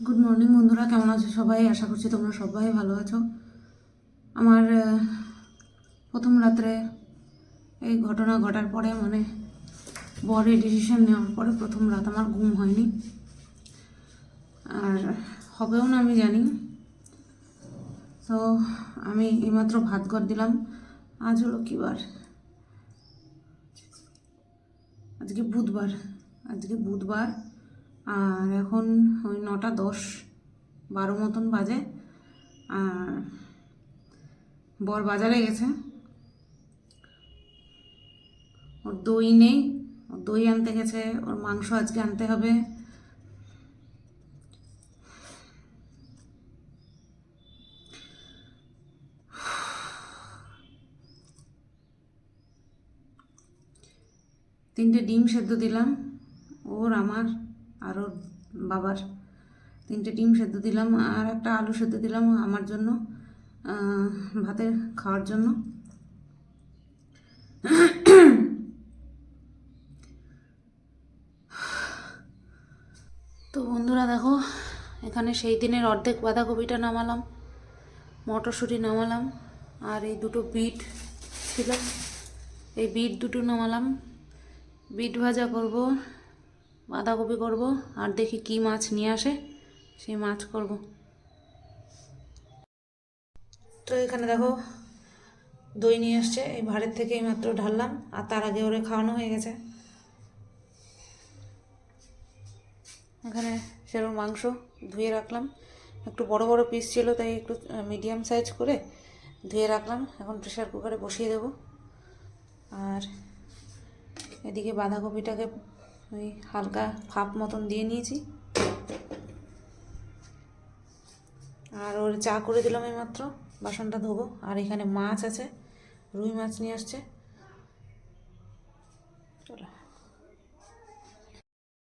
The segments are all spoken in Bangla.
গুড মর্নিং বন্ধুরা, কেমন আছো সবাই? আশা করছি তোমরা সবাই ভালো আছো। আমার প্রথম রাত্রে এই ঘটনা ঘটার পরে বড় ডিসিশন নেওয়ার পরে প্রথম রাত আমার ঘুম হয়নি, আর হবেও না আমি জানি। তো আমি এইমাত্র ভাত ঘর দিলাম। আজ হলো কী বার? আজকে বুধবার। আর এখন ওই 9:10-12 মতন বাজে। আর বর বাজারে গেছে, ওর দই নেই, ওর দই আনতে গেছে, ওর মাংস আজকে আনতে হবে। তিনটে ডিম সেদ্ধ দিলাম, ওর, আমার আর ওর বাবার। তিনটে ডিম সেদ্ধ দিলাম আর একটা আলু সেদ্ধ দিলাম আমার জন্য, ভাতে খাওয়ার জন্য। তো বন্ধুরা দেখো, এখানে সেই দিনের অর্ধেক বাঁধাকপিটা নামালাম, মটরশুঁটি নামালাম, আর এই দুটো বিট ছিল, এই বিট দুটো নামালাম। বিট ভাজা করব, বাঁধাকপি করব, আর দেখি কি মাছ নিয়ে আসে, সেই মাছ করব। তো এখানে দেখো দই নিয়ে আসছে, এই ভাড়ের থেকে এইমাত্র ঢাললাম, আর তার আগে ওরে খাওয়ানো হয়ে গেছে। এখানে সেরকম মাংস ধুয়ে রাখলাম, একটু বড় বড় পিস ছিল তাই একটু মিডিয়াম সাইজ করে ধুয়ে রাখলাম। এখন প্রেশার কুকারে বসিয়ে দেব। আর এদিকে বাঁধাকপিটাকে ওই হালকা ভাপ মতন দিয়ে নিয়েছি, আর ওর চা করে দিলাম এইমাত্র, বাসনটা ধোবো। আর এখানে মাছ আছে, রুই মাছ নিয়ে আসছে। চলো,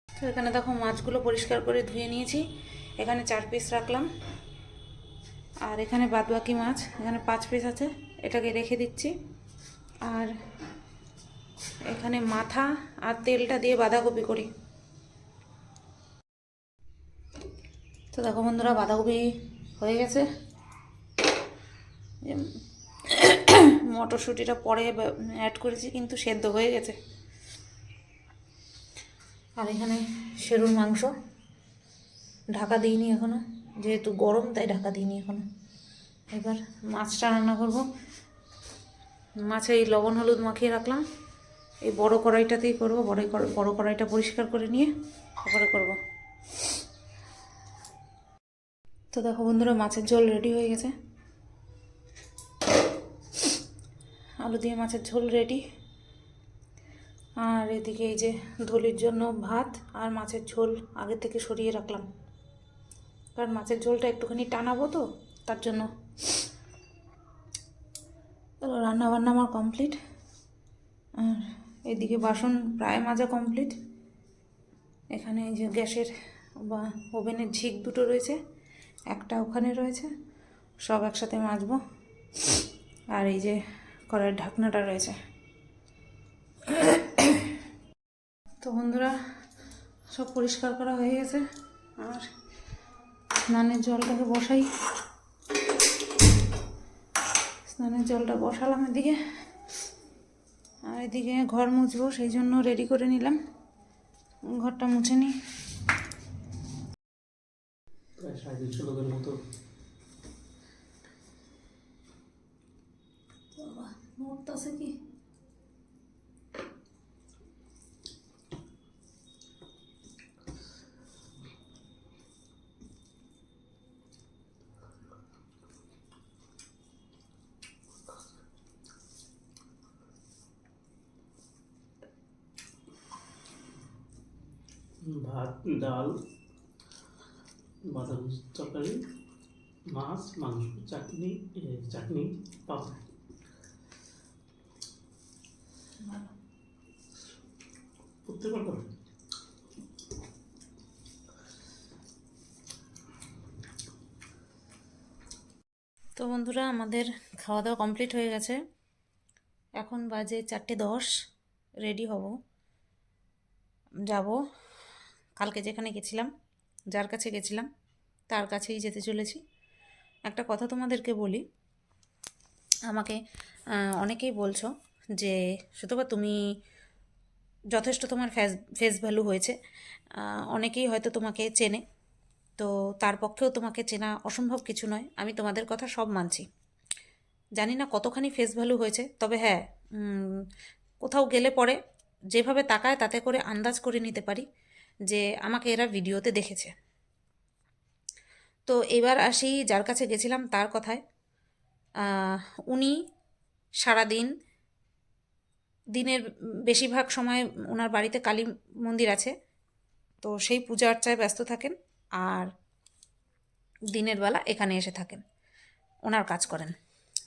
তো এখানে দেখো মাছগুলো পরিষ্কার করে ধুয়ে নিয়েছি, এখানে 4 পিস রাখলাম। আর এখানে বাদবাকি মাছ, এখানে 5 পিস আছে, এটাকে রেখে দিচ্ছি। আর এখানে মাথা আর তেলটা দিয়ে বাঁধাকপি করি। তো দেখো বন্ধুরা, বাঁধাকপি হয়ে গেছে, মটরশুঁটিটা পরে অ্যাড করেছি কিন্তু সেদ্ধ হয়ে গেছে। আর এখানে শেরুর মাংস, ঢাকা দিইনি এখনো, যেহেতু গরম তাই ঢাকা দিইনি এখনো। এবার মাছটা রান্না করব। মাছে এই লবণ হলুদ মাখিয়ে রাখলাম, এই বড় কড়াইটাতেই করবো। বড় কড়াইটা পরিষ্কার করে নিয়ে তারপরে করব। তো দেখো বন্ধুরা, মাছের ঝোল রেডি হয়ে গেছে, আলু দিয়ে মাছের ঝোল রেডি। আর এদিকে এই যে ধলির জন্য ভাত আর মাছের ঝোল আগে থেকে সরিয়ে রাখলাম, কারণ মাছের ঝোলটা একটুখানি টানাবো তো, তার জন্য। চলো, রান্নাবান্না আমার কমপ্লিট। আর এদিকে বাসন প্রায় মাজা কমপ্লিট। এখানে এই যে গ্যাসের বা ওভেনের ঝিক দুটো রয়েছে, একটা ওখানে রয়েছে, সব একসাথে মাজবো। আর এই যে কড়াইয়ের ঢাকনাটা রয়েছে। তো বন্ধুরা, সব পরিষ্কার করা হয়ে গেছে। আর স্নানের জলটাকে বসাই, স্নানের জলটা বসালাম এদিকে। আর এদিকে ঘর মুছবো, সেই জন্য রেডি করে নিলাম, ঘরটা মুছে নিই। প্রায় 350 লোকের মতো। নড়তাছে কি? ভাত, ডাল, বাদাম তরকারি, মাছ, মাংস, চাটনি, পাপড়। প্রত্যেকবার করে। তো বন্ধুরা, আমাদের খাওয়া দাওয়া কমপ্লিট হয়ে গেছে, এখন বাজে 4:10। রেডি হব, যাব কালকে যেখানে গেছিলাম, যার কাছে গেছিলাম তার কাছেই যেতে চলেছি। একটা কথা তোমাদেরকে বলি, আমাকে অনেকেই বলছো যে সুতপা তুমি যথেষ্ট তোমার ফেস ভ্যালু হয়েছে, অনেকেই হয়তো তোমাকে চেনে, তো তার পক্ষেও তোমাকে চেনা অসম্ভব কিছু নয়। আমি তোমাদের কথা সব মানছি, জানি না কতখানি ফেস ভ্যালু হয়েছে, তবে হ্যাঁ, কোথাও গেলে পরে যেভাবে তাকায় তাতে করে আন্দাজ করে নিতে পারি যে আমাকে এরা ভিডিওতে দেখেছে। তো এবার আসি যার কাছে গেছিলাম তার কথায়। উনি সারাদিন, দিনের বেশিরভাগ সময় ওনার বাড়িতে কালী মন্দির আছে, তো সেই পূজা অর্চায় ব্যস্ত থাকেন, আর দিনের বেলা এখানে এসে থাকেন, ওনার কাজ করেন,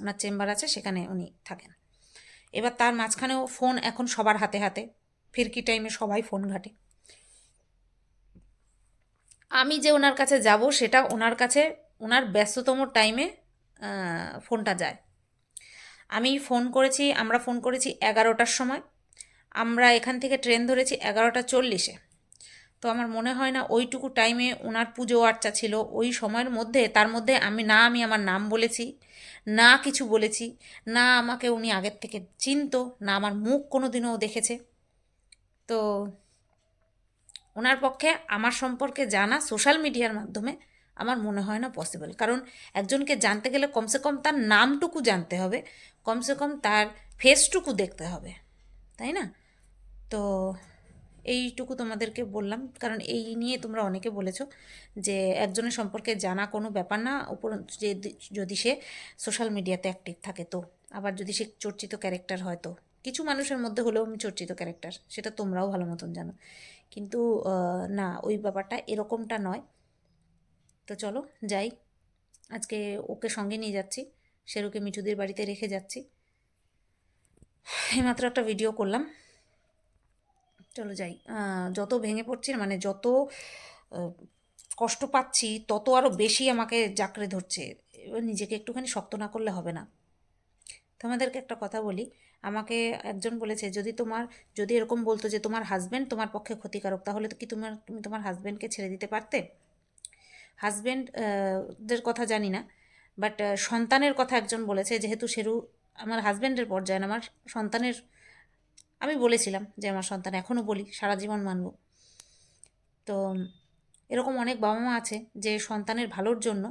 ওনার চেম্বার আছে সেখানে উনি থাকেন। এবার তার মাঝখানেও ফোন এখন সবার হাতে হাতে, ফিরকি টাইমে সবাই ফোন ঘাটে। আমি যে ওনার কাছে যাব সেটা ওনার কাছে ওনার ব্যস্ততম টাইমে ফোনটা যায়। আমরা ফোন করেছি 11টার সময়, আমরা এখান থেকে ট্রেন ধরেছি 11টা 40-এ। তো আমার মনে হয় না ওইটুকু টাইমে ওনার পুজো আর্চা ছিল, ওই সময়ের মধ্যে তার মধ্যে আমি আমার নাম বলেছি, না কিছু বলেছি, না আমাকে উনি আগের থেকে চিনতো, না আমার মুখ কোনো দিনও দেখেছে। তো ওনার পক্ষে আমার সম্পর্কে জানা সোশ্যাল মিডিয়ার মাধ্যমে আমার মনে হয় না পসিবল, কারণ একজনকে জানতে গেলে কমসে কম তার নামটুকু জানতে হবে, কমসে কম তার ফেসটুকু দেখতে হবে, তাই না? তো এইটুকু তোমাদেরকে বললাম, কারণ এই নিয়ে তোমরা অনেকে বলেছো যে একজনের সম্পর্কে জানা কোনো ব্যাপার না, উপরন্তু যদি সে সোশ্যাল মিডিয়াতে অ্যাক্টিভ থাকে, তো আবার যদি সে চর্চিত ক্যারেক্টার হয়, তো কিছু মানুষের মধ্যে হলেও আমি চর্চিত ক্যারেক্টার, সেটা তোমরাও ভালো মতন জানো, কিন্তু না, ওই ব্যাপারটা এরকমটা নয়। তো চলো যাই, আজকে ওকে সঙ্গে নিয়ে যাচ্ছি, শেরুকে মিঠুদের বাড়িতে রেখে যাচ্ছি। এইমাত্র একটা ভিডিও করলাম, চলো যাই। যত ভেঙে পড়ছি, মানে যত কষ্ট পাচ্ছি, তত আরও বেশি আমাকে জাঁকড়ে ধরছে। এবার নিজেকে একটুখানি শক্ত না করলে হবে না। তোমাদেরকে একটা কথা বলি, আমাকে একজন বলেছে যদি এরকম বলতো যে তোমার হাজব্যান্ড তোমার পক্ষে ক্ষতিকারক, তাহলে তো কি তুমি তোমার হাজব্যান্ডকে ছেড়ে দিতে পারতে? হাজব্যান্ডদের কথা জানি না, বাট সন্তানের কথা একজন বলেছে, যেহেতু শেরু আমার হাজব্যান্ডের পর্যায়ে না, আমার সন্তানের, আমি বলেছিলাম যে আমার সন্তান, এখনও বলি, সারা জীবন মানব। তো এরকম অনেক বাবা মা আছে যে সন্তানের ভালোর জন্য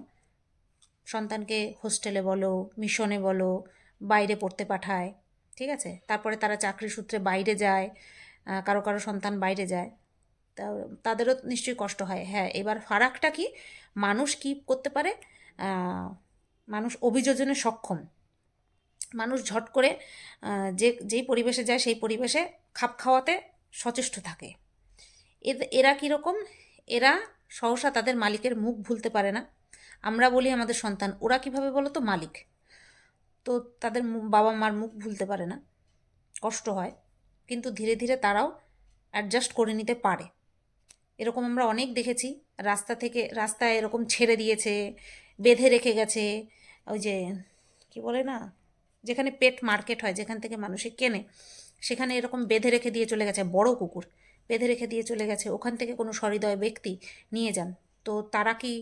সন্তানকে হোস্টেলে বলো, মিশনে বলো, বাইরে পড়তে পাঠায়, ঠিক আছে, তারপরে তারা চাকরি সূত্রে বাইরে যায়, কারো কারো সন্তান বাইরে যায়, তা তাদেরও নিশ্চয়ই কষ্ট হয়। হ্যাঁ, এবার ফারাকটা কি, মানুষ কি করতে পারে, মানুষ অভিযোজনে সক্ষম, মানুষ ঝট করে যেই পরিবেশে যায় সেই পরিবেশে খাপ খাওয়াতে সচেষ্ট থাকে। এরা কীরকম, এরা সহসা তাদের মালিকের মুখ ভুলতে পারে না। আমরা বলি আমাদের সন্তান, ওরা কিভাবে বলো তো, মালিক, তো তাদের বাবা মার মুখ ভুলতে পারে না, কষ্ট হয়, কিন্তু ধীরে ধীরে তারাও অ্যাডজাস্ট করে নিতে পারে। এরকম আমরা অনেক দেখেছি, রাস্তায় এরকম ছেড়ে দিয়েছে, বেঁধে রেখে গেছে, ওই যে কি বলে না, যেখানে পেট মার্কেট হয়, যেখান থেকে মানুষে কেনে, সেখানে এরকম বেঁধে রেখে দিয়ে চলে গেছে, বড় কুকুর বেঁধে রেখে দিয়ে চলে গেছে, ওখান থেকে কোনো সহৃদয় ব্যক্তি নিয়ে যান, তো তারা কি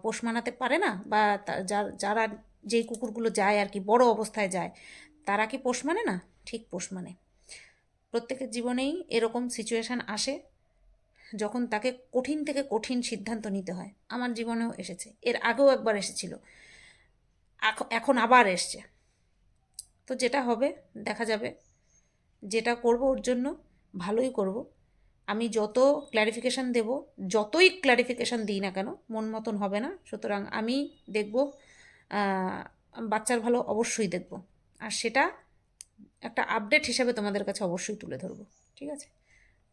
পোষ মানাতে পারে না? বা যারা যেই কুকুরগুলো যায় আর কি, বড় অবস্থায় যায়, তারা কি পোষ মানে না? ঠিক পোষ মানে। প্রত্যেকের জীবনেই এরকম সিচুয়েশান আসে যখন তাকে কঠিন থেকে কঠিন সিদ্ধান্ত নিতে হয়। আমার জীবনেও এসেছে, এর আগেও একবার এসেছিল, এখন আবার এসছে। তো যেটা হবে দেখা যাবে, যেটা করব ওর জন্য ভালোই করব। আমি যতই ক্ল্যারিফিকেশান দিই না কেন, মন মতন হবে না, সুতরাং আমি দেখব, বাচ্চার ভালো অবশ্যই দেখব, আর সেটা একটা আপডেট হিসাবে তোমাদের কাছে অবশ্যই তুলে ধরবো, ঠিক আছে?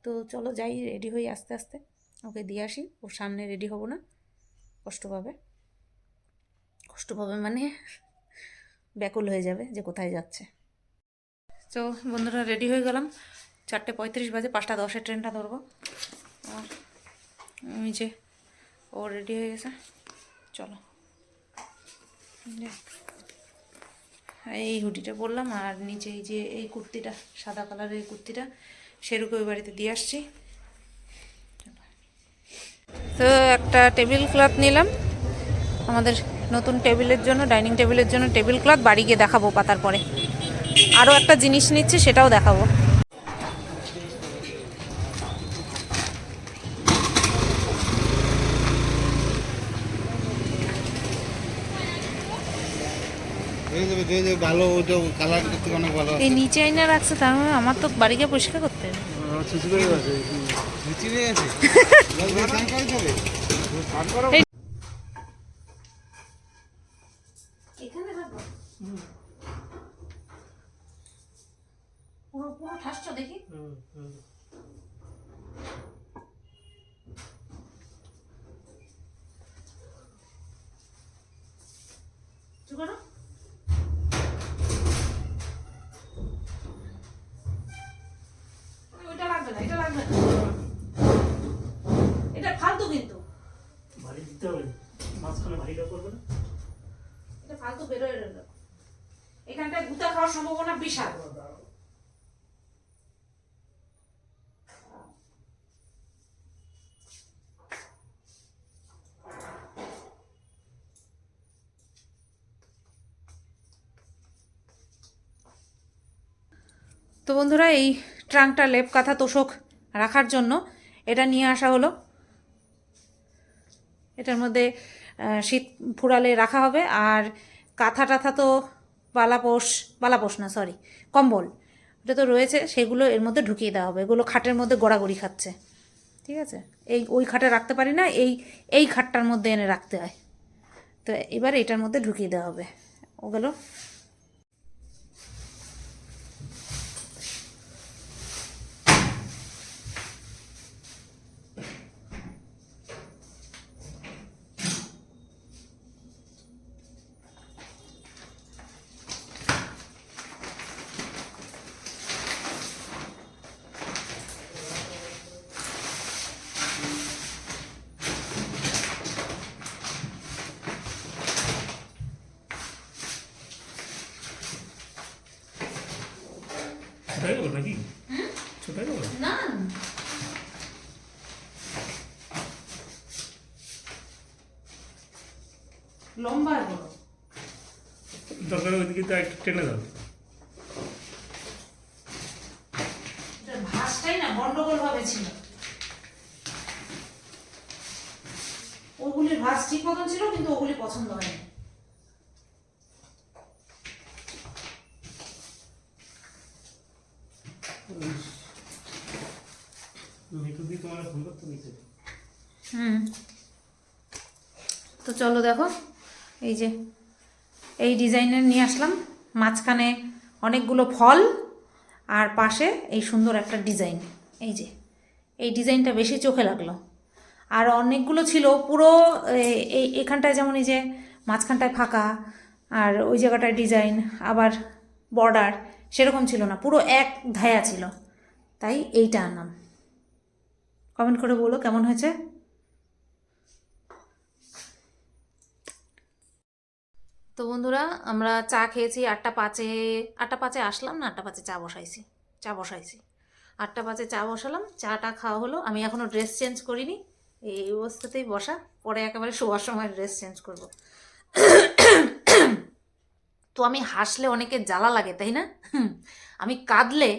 তো চলো যাই, রেডি হই আস্তে আস্তে, ওকে দিয়ে আসি, ওর সামনে রেডি হব না, কষ্ট পাবে মানে ব্যাকুল হয়ে যাবে যে কোথায় যাচ্ছে। তো বন্ধুরা, রেডি হয়ে গেলাম, 4:35 বাজে, 5:10 ট্রেনটা ধরবো, আর ওই যে ও রেডি হয়ে গেছে, চলো। এই হুডিটা পরলাম, আর নিচে এই যে এই কুর্তিটা, সাদা কালারের এই কুর্তিটা, শেরুকে ওই বাড়িতে দিয়ে আসছি। তো একটা টেবিল ক্লথ নিলাম আমাদের নতুন টেবিলের জন্য, ডাইনিং টেবিলের জন্য টেবিল ক্লথ। বাড়ি গিয়ে দেখাবো পাতার পরে। আরও একটা জিনিস নিচ্ছি, সেটাও দেখাবো। ভালো, ওইটা কালার দেখতে অনেক ভালো। এই নিচে আইনা রাখছে, তার মানে আমার তো বাড়ি গিয়ে পরিষ্কার করতে হবে। এখানে রাখবো পুরো পুরো ঠাসছো দেখি। চুপ করো। ওইটা লাগবে না, এটা লাগবে না, এটা ফালতু কিন্তু। ভারী দিতে হবে, মাঝখানে ভারীটা করবে না। এটা ফালতু বেরোয় রইল। এখানটায় গুতা খাওয়ার সম্ভাবনা বিশাল। তো বন্ধুরা, এই ট্রাঙ্কটা লেপ কাঁথা তোষক রাখার জন্য এটা নিয়ে আসা হলো। এটার মধ্যে শীত ফুরালে রাখা হবে। আর কাঁথা টাথা তো বালাপোষ না, সরি, কম্বল, ওটা তো রয়েছে, সেগুলো এর মধ্যে ঢুকিয়ে দেওয়া হবে। এগুলো খাটের মধ্যে গড়াগড়ি খাচ্ছে, ঠিক আছে। ওই খাটে রাখতে পারি না, এই খাটটার মধ্যে এনে রাখতে হয়। তো এবার এটার মধ্যে ঢুকিয়ে দেওয়া হবে ওগুলো। ছোটাই গেল নাকি? ছোটাই গেল না, লম্বা এগুলো। দরকার ওইদিকে তো একটু টেনে দাও। ভাঁজটাই না গন্ডগোল ভাবে ছিল। ওগুলির ভাঁজ ঠিক মতন ছিল, কিন্তু ওগুলি পছন্দ হয়নি। মিঠু দি তোমার ফোন করতে দিতে। তো চলো দেখো, এই যে এই ডিজাইনের নিয়ে আসলাম। মাঝখানে অনেকগুলো ফল, আর পাশে এই সুন্দর একটা ডিজাইন। এই যে এই ডিজাইনটা বেশি চোখে লাগলো। আর অনেকগুলো ছিল পুরো এখানটায়, যেমন এই যে মাঝখানটায় ফাঁকা, আর ওই জায়গাটায় ডিজাইন, আবার বর্ডার, সেরকম ছিল না, পুরো এক ধায়া ছিল। তাই এইটা আনলাম। কমেন্ট করে বলো কেমন হয়েছে। তো বন্ধুরা, আমরা চা খেয়েছি 8টা 5-এ আসলাম না, 8টা 5-এ চা বসাইছি। 8টা 5-এ চা বসালাম, চাটা খাওয়া হলো। আমি এখনও ড্রেস চেঞ্জ করিনি, এই অবস্থাতেই বসা, পরে একেবারে শোয়ার সময় ড্রেস চেঞ্জ করব। তো আমি হাসলে অনেকের জ্বালা লাগে, তাই না? আমি কাঁদলে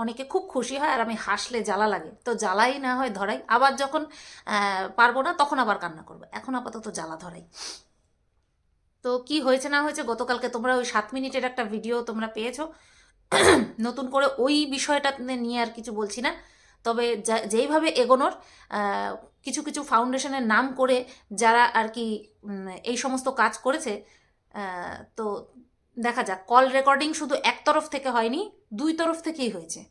অনেকে খুব খুশি হয়, আর আমি হাসলে জ্বালা লাগে। তো জ্বালাই না হয় ধরাই, আবার যখন পারবো না তখন আবার কান্না করবো। এখন আপাতত জ্বালা ধরাই। তো কি হয়েছে না হয়েছে, গতকালকে তোমরা ওই 7 মিনিটের একটা ভিডিও তোমরা পেয়েছো। নতুন করে ওই বিষয়টা নিয়ে আর কিছু বলছি না। তবে যেইভাবে এগোনোর, কিছু কিছু ফাউন্ডেশনের নাম করে যারা আর কি এই সমস্ত কাজ করেছে, তো দেখা যাক। কল রেকর্ডিং শুধু এক তরফ থেকে হয়নি, 2 তরফ থেকেই হয়েছে।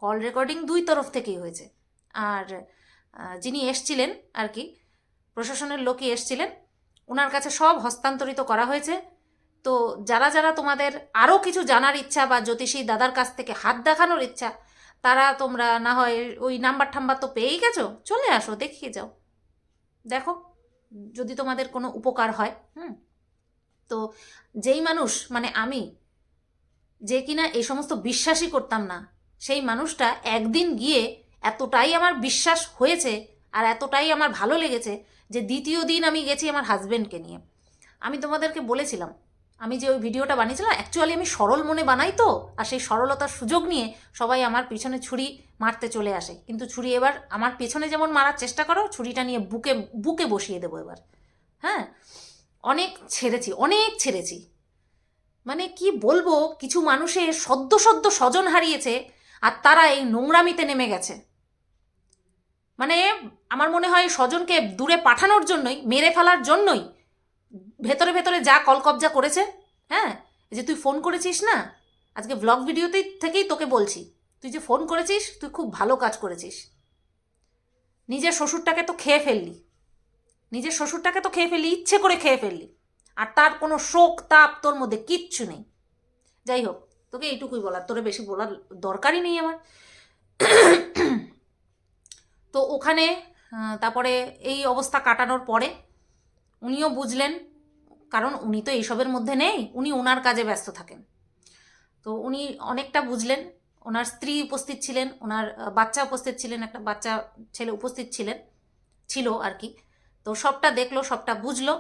কল রেকর্ডিং 2 তরফ থেকেই হয়েছে। আর যিনি এসছিলেন আর কি, প্রশাসনের লোকই এসছিলেন, ওনার কাছে সব হস্তান্তরিত করা হয়েছে। তো যারা যারা তোমাদের আরও কিছু জানার ইচ্ছা বা জ্যোতিষী দাদার কাছ থেকে হাত দেখানোর ইচ্ছা, তারা তোমরা না হয় ওই নাম্বার ঠাম্বার তো পেয়েই গেছো, চলে আসো, দেখিয়ে যাও, দেখো যদি তোমাদের কোনো উপকার হয়। তো যেই মানুষ, মানে আমি, যে কিনা এই সমস্ত বিশ্বাসই করতাম না, সেই মানুষটা একদিন গিয়ে এতটাই আমার বিশ্বাস হয়েছে, আর এতটাই আমার ভালো লেগেছে যে দ্বিতীয় দিন আমি গেছি আমার হাজব্যান্ডকে নিয়ে। আমি তোমাদেরকে বলেছিলাম, আমি যে ওই ভিডিওটা বানিয়েছিলাম অ্যাকচুয়ালি আমি সরল মনে বানাই তো, আর সেই সরলতার সুযোগ নিয়ে সবাই আমার পিছনে ছুরি মারতে চলে আসে, কিন্তু ছুরি এবার আমার পেছনে যেমন মারার চেষ্টা করো, ছুরিটা নিয়ে বুকে বুকে বসিয়ে দেবো এবার। হ্যাঁ, অনেক ছেড়েছি। মানে কি বলবো, কিছু মানুষের সদ্য সদ্য স্বজন হারিয়েছে আর তারা এই নোংরামিতে নেমে গেছে। মানে আমার মনে হয় স্বজনকে দূরে পাঠানোর জন্যই, মেরে ফেলার জন্যই ভেতরে ভেতরে যা কলকবজা করেছে। হ্যাঁ, এই যে তুই ফোন করেছিস না, আজকে ব্লগ ভিডিওতেই থেকেই তোকে বলছি, তুই যে ফোন করেছিস তুই খুব ভালো কাজ করেছিস। নিজের শ্বশুরটাকে তো খেয়ে ফেললি, ইচ্ছে করে খেয়ে ফেললি, আর তার কোনো শোক তাপ তোর মধ্যে কিচ্ছু নেই। যাই হোক, তোকে এইটুকুই বলার, তোরে বেশি বলার দরকারই নেই আমার। তো ওখানে তারপরে এই অবস্থা কাটানোর পরে উনিও বুঝলেন, কারণ উনি তো এইসবের মধ্যে নেই, উনি ওনার কাজে ব্যস্ত থাকেন। তো উনি অনেকটা বুঝলেন, ওনার স্ত্রী উপস্থিত ছিলেন, ওনার বাচ্চা উপস্থিত ছিলেন, একটা বাচ্চা ছেলে উপস্থিত ছিল আর কি। তো সবটা দেখলো, সবটা বুঝলো,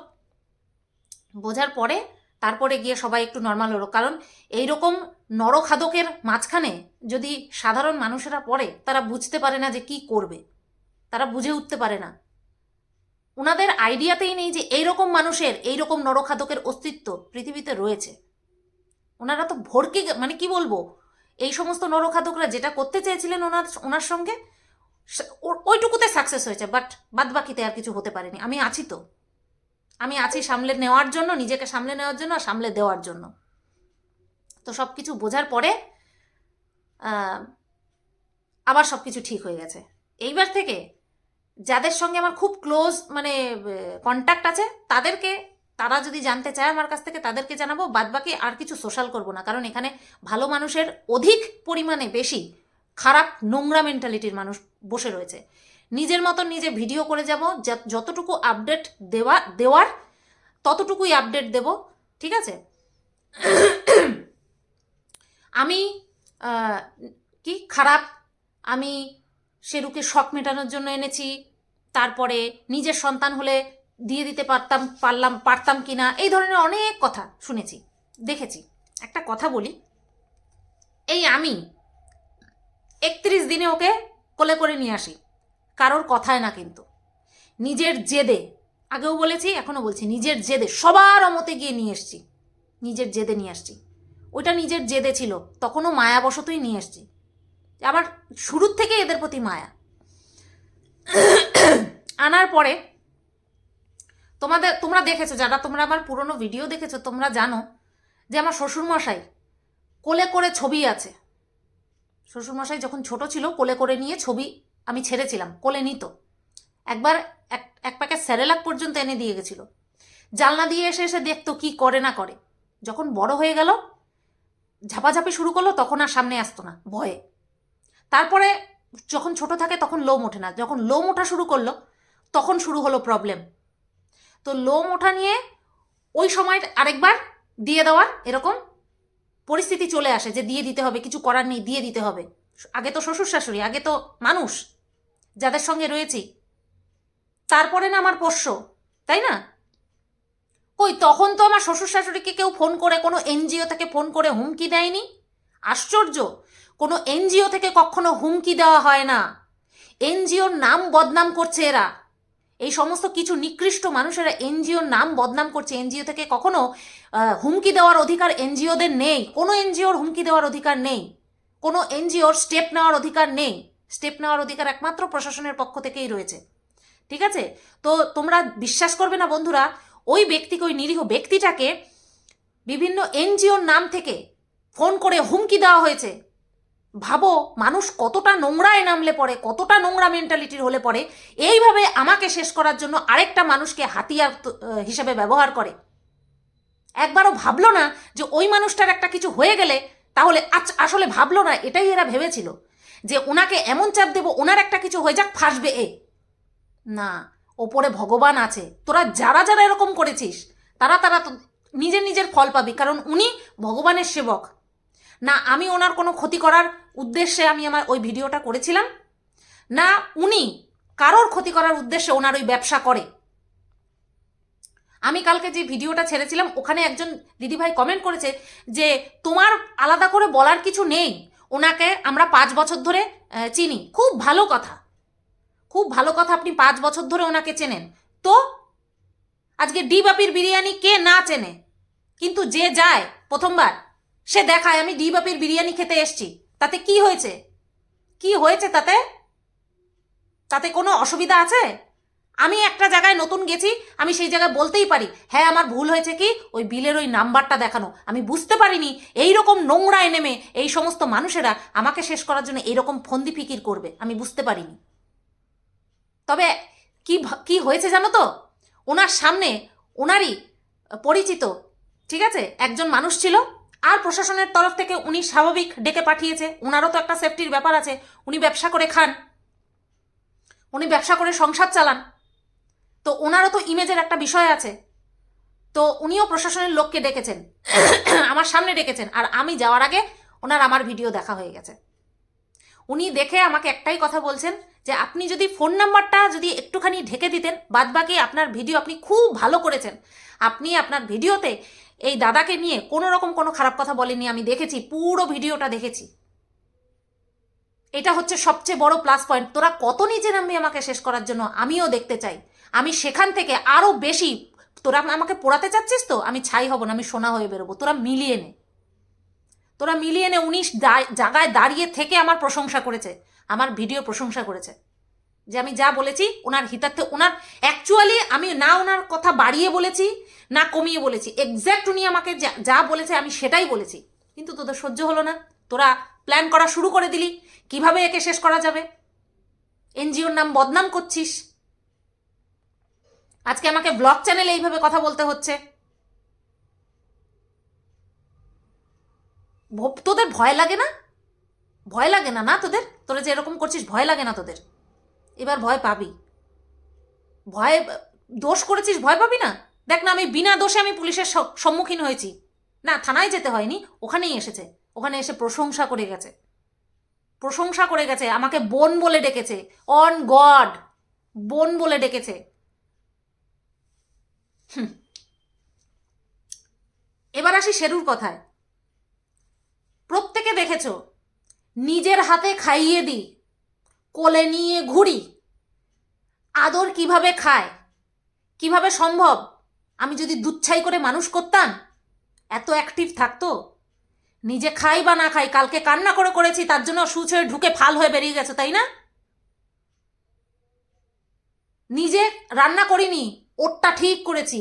বোঝার পরে তারপরে গিয়ে সবাই একটু নর্মাল হলো। কারণ এইরকম নরখাদকের মাঝখানে যদি সাধারণ মানুষেরা পড়ে, তারা বুঝতে পারে না যে কি করবে, তারা বুঝে উঠতে পারে না। ওনাদের আইডিয়াতেই নেই যে এইরকম মানুষের, এইরকম নরখাদকের অস্তিত্ব পৃথিবীতে রয়েছে। ওনারা তো ভরকে, মানে কি বলবো, এই সমস্ত নরখাদকরা যেটা করতে চেয়েছিলেন ওনার সঙ্গে, ওইটুকুতে সাকসেস হয়েছে, বাট বাদ বাকিতে আর কিছু হতে পারেনি। আমি আছি সামলে নেওয়ার জন্য, নিজেকে সামলে নেওয়ার জন্য আর সামলে দেওয়ার জন্য। তো সব কিছু বোঝার পরে আবার সব কিছু ঠিক হয়ে গেছে। এইবার থেকে যাদের সঙ্গে আমার খুব ক্লোজ মানে কন্ট্যাক্ট আছে, তারা যদি জানতে চায় আমার কাছ থেকে, তাদেরকে জানাবো। বাদবাকি আর কিছু সোশ্যাল করব না, কারণ এখানে ভালো মানুষের অধিক পরিমাণে বেশি খারাপ নোংরা মেন্টালিটির মানুষ বসে রয়েছে। নিজের মতন নিজে ভিডিও করে যাব, যতটুকু আপডেট দেওয়ার ততটুকুই আপডেট দেব, ঠিক আছে? আমি কি খারাপ, আমি শেরুকে শখ মেটানোর জন্য এনেছি, তারপরে নিজের সন্তান হলে দিয়ে দিতে পারতাম কিনা, এই ধরনের অনেক কথা শুনেছি, দেখেছি। একটা কথা বলি, এই আমি 31 দিনে ওকে কোলে করে নিয়ে আসি, কারোর কথায় না, কিন্তু নিজের জেদে, আগেও বলেছি এখনো বলছি, নিজের জেদে সবার অমতে গিয়ে নিয়ে এসছি, নিজের জেদে নিয়ে আসছি। ওইটা নিজের জেদে ছিল, তখনও মায়াবশতই নিয়ে এসছি। আমার শুরুর থেকে এদের প্রতি মায়া। আনার পরে তোমরা দেখেছো, যারা তোমরা আমার পুরনো ভিডিও দেখেছো, তোমরা জানো যে আমার শ্বশুরমশাই কোলে করে ছবি আছে। শ্বশুরমশাই যখন ছোট ছিল কোলে করে নিয়ে ছবি আমি ছেড়েছিলাম, কোলে নিত। একবার এক প্যাকেট স্যারেলাক পর্যন্ত এনে দিয়ে গেছিল। জানলা দিয়ে এসে এসে দেখতো কি করে না করে। যখন বড় হয়ে গেল, ঝাপাঝাপি শুরু করলো, তখন আর সামনে আসতো না ভয়ে। তারপরে যখন ছোট থাকে তখন লোম ওঠে না, যখন লোম ওঠা শুরু করলো তখন শুরু হলো প্রবলেম। তো লোম ওঠা নিয়ে ওই সময় আরেকবার দিয়ে দেওয়ার এরকম পরিস্থিতি চলে আসে যে দিয়ে দিতে হবে, কিছু করার নেই, দিয়ে দিতে হবে। আগে তো শ্বশুর শাশুড়ি, আগে তো মানুষ যাদের সঙ্গে রয়েছি, তারপরে না আমার পোষ্য, তাই না? কই তখন তো আমার শ্বশুর শাশুড়িকে কেউ ফোন করে, কোনো এনজিও থেকে ফোন করে হুমকি দেয়নি। আশ্চর্য, কোনো এনজিও থেকে কখনো হুমকি দেওয়া হয় না। এনজিওর নাম বদনাম করছে এরা, এই সমস্ত কিছু নিকৃষ্ট মানুষেরা এনজিওর নাম বদনাম করছে। এনজিও থেকে কখনো হুমকি দেওয়ার অধিকার এনজিওদের নেই, কোনো এনজিওর হুমকি দেওয়ার অধিকার নেই, কোনো এনজিওর স্টেপ নেওয়ার অধিকার নেই। স্টেপ নেওয়ার অধিকার একমাত্র প্রশাসনের পক্ষ থেকেই রয়েছে, ঠিক আছে? তো তোমরা বিশ্বাস করবে না বন্ধুরা, ওই ব্যক্তিকে, ওই নিরীহ ব্যক্তিটাকে বিভিন্ন এনজিওর নাম থেকে ফোন করে হুমকি দেওয়া হয়েছে। ভাবো মানুষ কতটা নোংরায় নামলে পড়ে, কতটা নোংরা মেন্টালিটির হলে পড়ে, এইভাবে আমাকে শেষ করার জন্য আরেকটা মানুষকে হাতিয়ার হিসেবে ব্যবহার করে। একবারও ভাবলো না যে ওই মানুষটার একটা কিছু হয়ে গেলে, তাহলে আসলে ভাবলো না, এটাই এরা ভেবেছিল যে ওনাকে এমন চাপ দেবো ওনার একটা কিছু হয়ে যাক, ফাঁসবে এ। না, ওপরে ভগবান আছে। তোরা যারা যারা এরকম করেছিস তারা তো নিজের ফল পাবি, কারণ উনি ভগবানের সেবক। না আমি ওনার কোনো ক্ষতি করার উদ্দেশ্যে আমি আমার ওই ভিডিওটা করেছিলাম, না উনি কারোর ক্ষতি করার উদ্দেশ্যে ওনার ওই ব্যবসা করে। আমি কালকে যে ভিডিওটা ছেড়েছিলাম ওখানে একজন দিদিভাই কমেন্ট করেছে যে তোমার আলাদা করে বলার কিছু নেই, ওনাকে আমরা 5 বছর ধরে চিনি। খুব ভালো কথা, খুব ভালো কথা, আপনি 5 বছর ধরে ওনাকে চেনেন। তো আজকে ডি বাপির বিরিয়ানি কে না চেনে? কিন্তু যে যায় প্রথমবার সে দেখায় আমি ডি বাপির বিরিয়ানি খেতে এসছি, তাতে কি হয়েছে? কি হয়েছে তাতে? তাতে কোনো অসুবিধা আছে? আমি একটা জায়গায় নতুন গেছি, আমি সেই জায়গায় বলতেই পারি হ্যাঁ আমার ভুল হয়েছে কি ওই বিলের ওই নাম্বারটা দেখানো, আমি বুঝতে পারিনি এইরকম নোংরায় নেমে এই সমস্ত মানুষেরা আমাকে শেষ করার জন্য এইরকম ফন্দি ফিকির করবে, আমি বুঝতে পারিনি। তবে কি হয়েছে জানো তো, ওনার সামনে ওনারই পরিচিত, ঠিক আছে, একজন মানুষ ছিল, আর প্রশাসনের তরফ থেকে উনি স্বাভাবিক ডেকে পাঠিয়েছে। ওনারও তো একটা সেফটির ব্যাপার আছে, উনি ব্যবসা করে খান, উনি ব্যবসা করে সংসার চালান, তো ওনারও তো ইমেজের একটা বিষয় আছে। তো উনিও প্রশাসনের লোককে ডেকেছেন, আমার সামনে ডেকেছেন, আর আমি যাওয়ার আগে ওনার আমার ভিডিও দেখা হয়ে গেছে। উনি দেখে আমাকে একটাই কথা বলছেন যে আপনি যদি ফোন নাম্বারটা যদি একটুখানি ঢেকে দিতেন, বাদবাকি আপনার ভিডিও আপনি খুব ভালো করেছেন। আপনি আপনার ভিডিওতে এই দাদাকে নিয়ে কোনো রকম কোনো খারাপ কথা বলেনি, আমি দেখেছি, পুরো ভিডিওটা দেখেছি। এটা হচ্ছে সবচেয়ে বড় প্লাস পয়েন্ট। তোরা কত নিচে নামবি আমাকে শেষ করার জন্য আমিও দেখতে চাই। আমি সেখান থেকে আরও বেশি, তোরা আমাকে পোড়াতে চাচ্ছিস তো, আমি ছাই হব না, আমি সোনা হয়ে বেরোবো। তোরা মিলিয়ে নে, তোরা মিলিয়ে নে। 19 জায়গায় দাঁড়িয়ে থেকে আমার প্রশংসা করেছে, আমার ভিডিও প্রশংসা করেছে, যে আমি যা বলেছি ওনার হিতার্থে, ওনার অ্যাকচুয়ালি আমি না ওনার কথা বাড়িয়ে বলেছি না কমিয়ে বলেছি, এক্স্যাক্ট উনি আমাকে যা বলেছে আমি সেটাই বলেছি। কিন্তু তোদের সহ্য হলো না, তোরা প্ল্যান করা শুরু করে দিলি কিভাবে একে শেষ করা যাবে। এনজিওর নাম বদনাম করছিস, আজকে আমাকে ব্লগ চ্যানেলে এইভাবে কথা বলতে হচ্ছে। তোদের ভয় লাগে না? ভয় লাগে না? না তোদের, তোরা যে এরকম করছিস ভয় লাগে না তোদের? এবার ভয় পাবি, ভয়, দোষ করেছিস ভয় পাবি না? দেখ না, আমি বিনা দোষে আমি পুলিশের সম্মুখীন হয়েছি, না থানায় যেতে হয়নি, ওখানেই এসেছে, ওখানে এসে প্রশংসা করে গেছে, প্রশংসা করে গেছে, আমাকে বোন বলে ডেকেছে, অন গড বোন বলে ডেকেছে। এবার আসি শেরুর কথায়। প্রত্যেকে দেখেছ, নিজের হাতে খাইয়ে দিই, কোলে নিয়ে ঘুরি, আদর কিভাবে খায়, কিভাবে সম্ভব? আমি যদি দুচ্ছাই করে মানুষ করতাম এত অ্যাক্টিভ থাকতো? নিজে খাই বা না খাই, কালকে কান্না করে করেছি, তার জন্য সুচ হয়ে ঢুকে ফাল হয়ে বেরিয়ে গেছে, তাই না? নিজে রান্না করিনি, ওরটা ঠিক করেছি।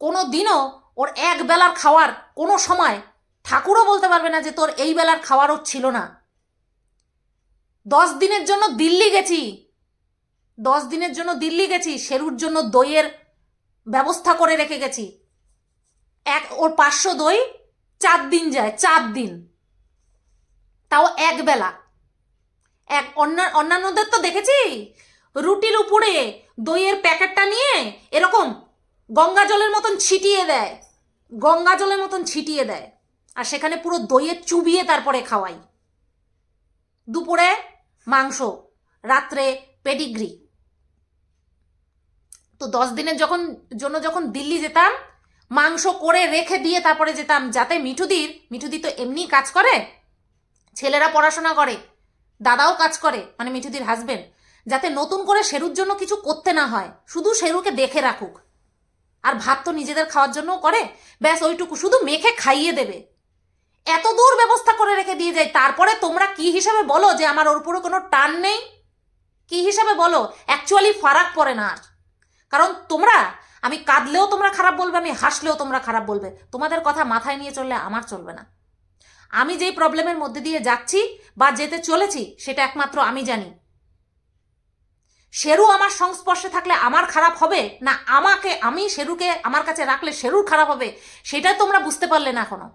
কোনো দিনও ওর এক বেলার খাওয়ার কোনো সময় ঠাকুরও বলতে পারবে না যে তোর এই বেলার খাওয়ার ওর ছিল না। 10 দিনের জন্য দিল্লি গেছি, 10 দিনের জন্য দিল্লি গেছি, শেরুর জন্য দইয়ের ব্যবস্থা করে রেখে গেছি। ওর 500 দই 4 দিন যায়, 4 দিন, তাও এক বেলা। অন্যান্যদের তো দেখেছি রুটির উপরে দইয়ের প্যাকেটটা নিয়ে এরকম গঙ্গা জলের মতন ছিটিয়ে দেয়, গঙ্গা জলের মতন ছিটিয়ে দেয়, আর সেখানে পুরো দইয়ে চুবিয়ে তারপরে খাওয়াই। দুপুরে মাংস, রাত্রে পেডিগ্রি। তো 10 দিনের যখন দিল্লি যেতাম, মাংস করে রেখে দিয়ে তারপরে যেতাম, যাতে মিঠুদি তো এমনি কাজ করে, ছেলেরা পড়াশোনা করে, দাদাও কাজ করে, মানে মিঠুদির হাজবেন্ড, যাতে নতুন করে শেরুর জন্য কিছু করতে না হয়, শুধু শেরুকে দেখে রাখুক। আর ভাত তো নিজেদের খাওয়ার জন্যও করে, ব্যাস ওইটুকু শুধু মেখে খাইয়ে দেবে। এত দূর ব্যবস্থা করে রেখে দিয়ে যায়, তারপরে তোমরা কি হিসাবে বলো যে আমার ওর উপরে কোনো টান নেই? কি হিসাবে বলো? অ্যাকচুয়ালি ফারাক পড়ে না আর, কারণ তোমরা, আমি কাঁদলেও তোমরা খারাপ বলবে, আমি হাসলেও তোমরা খারাপ বলবে। তোমাদের কথা মাথায় নিয়ে চললে আমার চলবে না। আমি যেই প্রবলেমের মধ্যে দিয়ে যাচ্ছি বা যেতে চলেছি সেটা একমাত্র আমি জানি। শেরু আমার সংস্পর্শে থাকলে আমার খারাপ হবে না, আমি শেরুকে আমার কাছে রাখলে শেরুর খারাপ হবে, সেটা তোমরা বুঝতে পারলে না এখনো।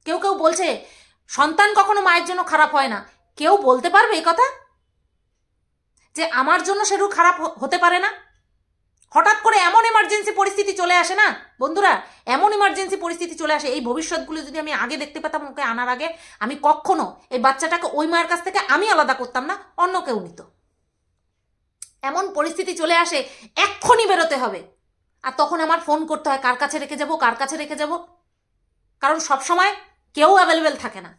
কেউ কেউ বলছে সন্তান কখনো মায়ের জন্য খারাপ হয় না, কেউ বলতে পারবে এই কথা যে আমার জন্য শেরু খারাপ হতে পারে না? হঠাৎ করে এমন এমার্জেন্সি পরিস্থিতি চলে আসে না বন্ধুরা, এমন ইমার্জেন্সি পরিস্থিতি চলে আসে। এই ভবিষ্যৎগুলো যদি আমি আগে দেখতে পেতাম, ওকে আনার আগে, আমি কখনো এই বাচ্চাটাকে ওই মায়ের কাছ থেকে আমি আলাদা করতাম না, অন্য কেউ নিত। এমন পরিস্থিতি চলে আসে এক্ষুনি বেরোতে হবে, আর তখন আমার ফোন করতে হয় কার কাছে রেখে যাব, কার কাছে রেখে যাব, কারণ সবসময় কেউ অ্যাভেলেবেল থাকে না,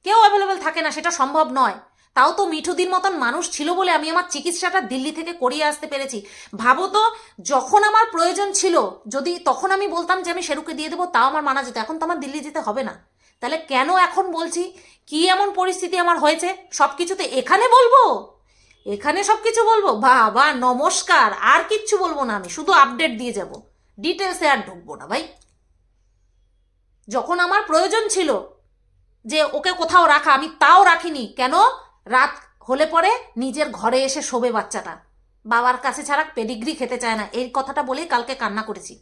কেউ অ্যাভেলেবেল থাকে না, সেটা সম্ভব নয়। তাও তো মিঠুদির মতন মানুষ ছিল বলে আমি আমার চিকিৎসাটা দিল্লি থেকে করিয়ে আসতে পেরেছি। ভাবো তো, যখন আমার প্রয়োজন ছিল, যদি তখন আমি বলতাম যে আমি শেরুকে দিয়ে দেবো, তাও আমার মানা যেত। এখন তো আমার দিল্লি যেতে হবে না, তাহলে কেন এখন বলছি? কি এমন পরিস্থিতি আমার হয়েছে সব কিছুতে এখানে বলবো, এখানে সব কিছু বলবো? বাবা নমস্কার, আর কিচ্ছু বলবো না, আমি শুধু আপডেট দিয়ে যাব, ডিটেলসে আর ঢুকবো না ভাই। যখন আমার প্রয়োজন ছিল যে ওকে কোথাও রাখা, আমি তাও রাখিনি। কেন? রাত হলে পরে নিজের ঘরে এসে শোবে বাচ্চাটা, বাবার কাছে ছাড়া পেডিগ্রি খেতে চায় না, এই কথাটা বলেই কালকে কান্না করেছি।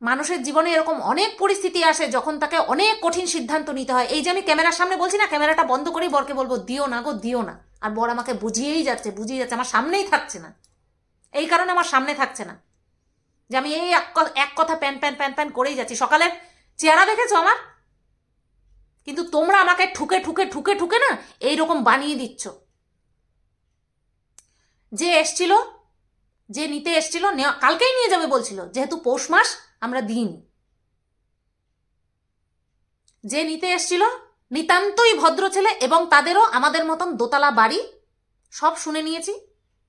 মানুষের জীবনে এরকম অনেক পরিস্থিতি আসে যখন তাকে অনেক কঠিন সিদ্ধান্ত নিতে হয়। এই যে আমি ক্যামেরার সামনে বলছি না, ক্যামেরাটা বন্ধ করেই বরকে বলবো দিও না গো, দিও না, আর বর আমাকে বুঝিয়েই যাচ্ছে, আমার সামনেই থাকছে না। এই কারণে আমার সামনে থাকছে না যে আমি এই এক কথা প্যান প্যান প্যান প্যান করেই যাচ্ছি। সকালে চেহারা দেখেছো আমার? কিন্তু তোমরা আমাকে ঠুকে ঠুকে ঠুকে ঠুকে না এইরকম বানিয়ে দিচ্ছ। যে এসছিল, যে নিতে এসছিল, কালকেই নিয়ে যাবে বলছিল, যেহেতু পৌষ মাস আমরা দিইনি। যে নিতে এসছিল নিতান্তই ভদ্র ছেলে, এবং তাদেরও আমাদের মতন দোতলা বাড়ি, সব শুনে নিয়েছি।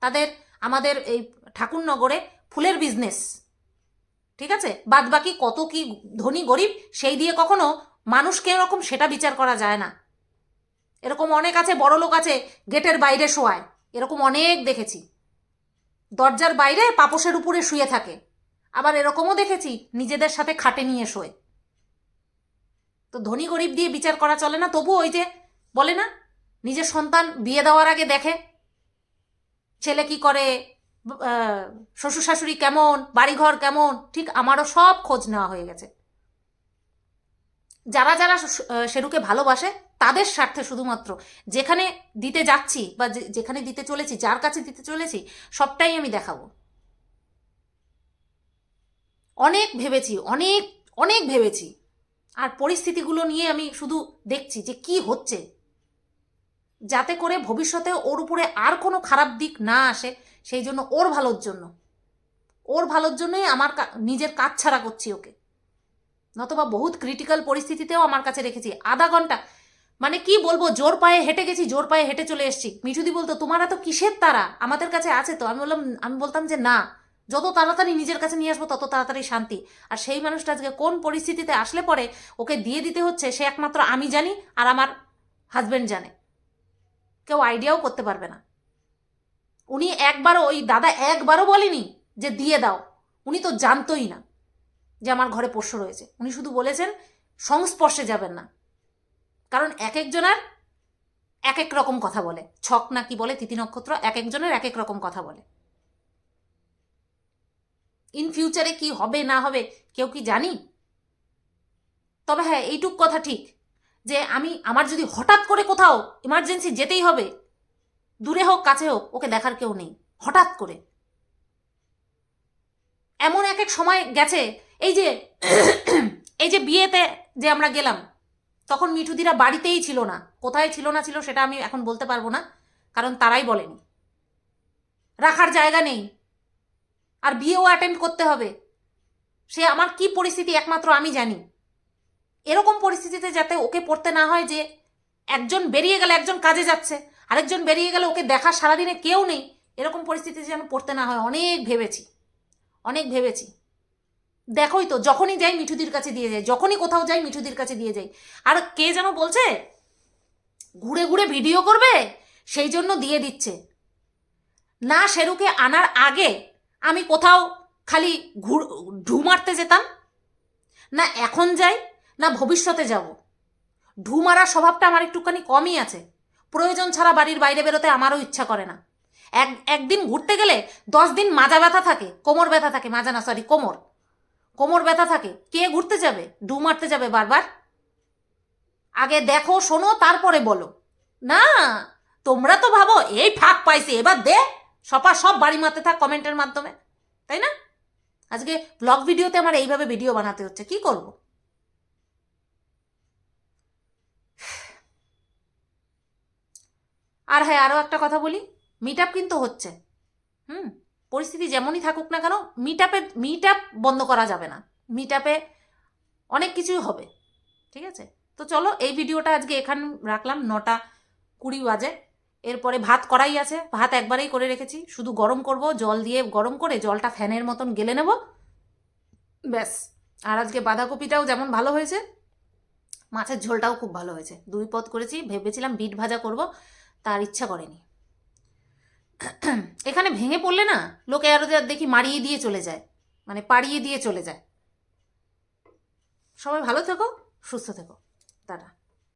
তাদের আমাদের এই ঠাকুরনগরে ফুলের বিজনেস, ঠিক আছে? বাদ বাকি কত কি ধনী গরিব সেই দিয়ে কখনো মানুষকে এরকম সেটা বিচার করা যায় না। এরকম অনেক আছে, বড় লোক আছে গেটের বাইরে শোয়ায়, এরকম অনেক দেখেছি। দরজার বাইরে পাপোশের উপরে শুয়ে থাকে। আবার এরকমও দেখেছি নিজেদের সাথে খাটে নিয়ে শোয়। তো ধনী গরিব দিয়ে বিচার করা চলে না। তবু ওই যে বলে না, নিজের সন্তান বিয়ে দেওয়ার আগে দেখে ছেলে কি করে, শ্বশুর শাশুড়ি কেমন, বাড়িঘর কেমন, ঠিক আমারও সব খোঁজ নেওয়া হয়ে গেছে। যারা যারা শেরুকে ভালোবাসে তাদের স্বার্থে শুধুমাত্র যেখানে দিতে যাচ্ছি বা যেখানে দিতে চলেছি, যার কাছে দিতে চলেছি, সবটাই আমি দেখাবো। অনেক ভেবেছি, অনেক অনেক ভেবেছি, আর পরিস্থিতিগুলো নিয়ে আমি শুধু দেখছি যে কি হচ্ছে, যাতে করে ভবিষ্যতে ওর উপরে আর কোনো খারাপ দিক না আসে। সেই জন্য ওর ভালোর জন্যই আমার নিজের কাজ ছাড়া করছি ওকে। নতবা বহুত ক্রিটিক্যাল পরিস্থিতিতেও আমার কাছে রেখেছি। আধা ঘন্টা, মানে কি বলবো, জোর পায়ে হেঁটে গেছি, জোর পায়ে হেঁটে চলে এসেছি। মিঠুদি বলতো তোমার এত কিসের তারা, আমাদের কাছে আছে তো। আমি বলতাম যে না, যত তাড়াতাড়ি নিজের কাছে নিয়ে আসবো তত তাড়াতাড়ি শান্তি। আর সেই মানুষটা আজকে কোন পরিস্থিতিতে আসলে পরে ওকে দিয়ে দিতে হচ্ছে, সে একমাত্র আমি জানি আর আমার হাজব্যান্ড জানে, কেউ আইডিয়াও করতে পারবে না। উনি একবারও, ওই দাদা একবারও বলেনি যে দিয়ে দাও, উনি তো জানতোই না যে আমার ঘরে পোষ্য রয়েছে। উনি শুধু বলেছেন সংস্পর্শে যাবেন না, কারণ এক একজনের এক এক রকম কথা বলে। ছক না কি বলে, তিথি নক্ষত্র, এক একজনের এক এক রকম কথা বলে। ইন ফিউচারে কি হবে না হবে কেউ কি জানি? তবে হ্যাঁ, এইটুক কথা ঠিক যে আমার যদি হঠাৎ করে কোথাও ইমার্জেন্সি যেতেই হবে, দূরে হোক কাছে হোক, ওকে দেখার কেউ নেই। হঠাৎ করে এমন এক এক সময় গেছে, এই যে বিয়েতে যে আমরা গেলাম, তখন মিঠুদিরা বাড়িতেই ছিল না। কোথায় ছিল না ছিল সেটা আমি এখন বলতে পারবো না, কারণ তারাই বলেনি। রাখার জায়গা নেই, আর বিয়েও অ্যাটেন্ড করতে হবে। সে আমার কি পরিস্থিতি একমাত্র আমি জানি। এরকম পরিস্থিতিতে যাতে ওকে পড়তে না হয় যে একজন বেরিয়ে গেলে, একজন কাজে যাচ্ছে, আরেকজন বেরিয়ে গেলে ওকে দেখার সারাদিনে কেউ নেই, এরকম পরিস্থিতিতে যেন পড়তে না হয়। অনেক ভেবেছি। দেখোই তো, যখনই যাই মিঠুদির কাছে দিয়ে যাই, যখনই কোথাও যাই মিঠুদির কাছে দিয়ে যাই। আর কে যেন বলছে ঘুরে ঘুরে ভিডিও করবে, সেই জন্য দিয়ে দিচ্ছে না। শেরুকে আনার আগে আমি কোথাও খালি ঢু মারতে যেতাম না, এখন যাই না ভবিষ্যতে যাব। ঢু মারার স্বভাবটা আমার একটুখানি কমই আছে। প্রয়োজন ছাড়া বাড়ির বাইরে বেরোতে আমারও ইচ্ছা করে না। একদিন ঘুরতে গেলে 10 দিন মাজা ব্যথা থাকে, কোমর ব্যথা থাকে, মাজা না সরি কোমর ব্যথা থাকে। কে ঘুরতে যাবে, ঢু মারতে যাবে বারবার? আগে দেখো, শোনো, তারপরে বলো। না, তোমরা তো ভাবো এই ফাঁক পাইছে এবার দে, সব বাড়ি মারতে থাক কমেন্টের মাধ্যমে, তাই না? আজকে ব্লগ ভিডিওতে আমার এইভাবে ভিডিও বানাতে হচ্ছে, কি করব? আর হ্যাঁ, আরও একটা কথা বলি, মিট আপ কিন্তু হচ্ছে। পরিস্থিতি যেমনই থাকুক না কেন, মিট আপ বন্ধ করা যাবে না। মিট আপে অনেক কিছুই হবে, ঠিক আছে? তো চলো, এই ভিডিওটা আজকে এখানে রাখলাম। 9:20 বাজে। এরপরে ভাত করাই আছে, ভাত একবারেই করে রেখেছি, শুধু গরম করব, জল দিয়ে গরম করে জলটা ফ্যানের মতন গেলে নেব, ব্যাস। আর আজকে বাঁধাকপিটাও যেমন ভালো হয়েছে, মাছের ঝোলটাও খুব ভালো হয়েছে। 2 পদ করেছি, ভেবেছিলাম বিট ভাজা করব, তার ইচ্ছা করেনি। এখানে ভেঙে পড়লে না, লোকে আরও দেখি মারিয়ে দিয়ে চলে যায়, মানে পাড়িয়ে দিয়ে চলে যায়। সবাই ভালো থেকো, সুস্থ থেকো, টাটা।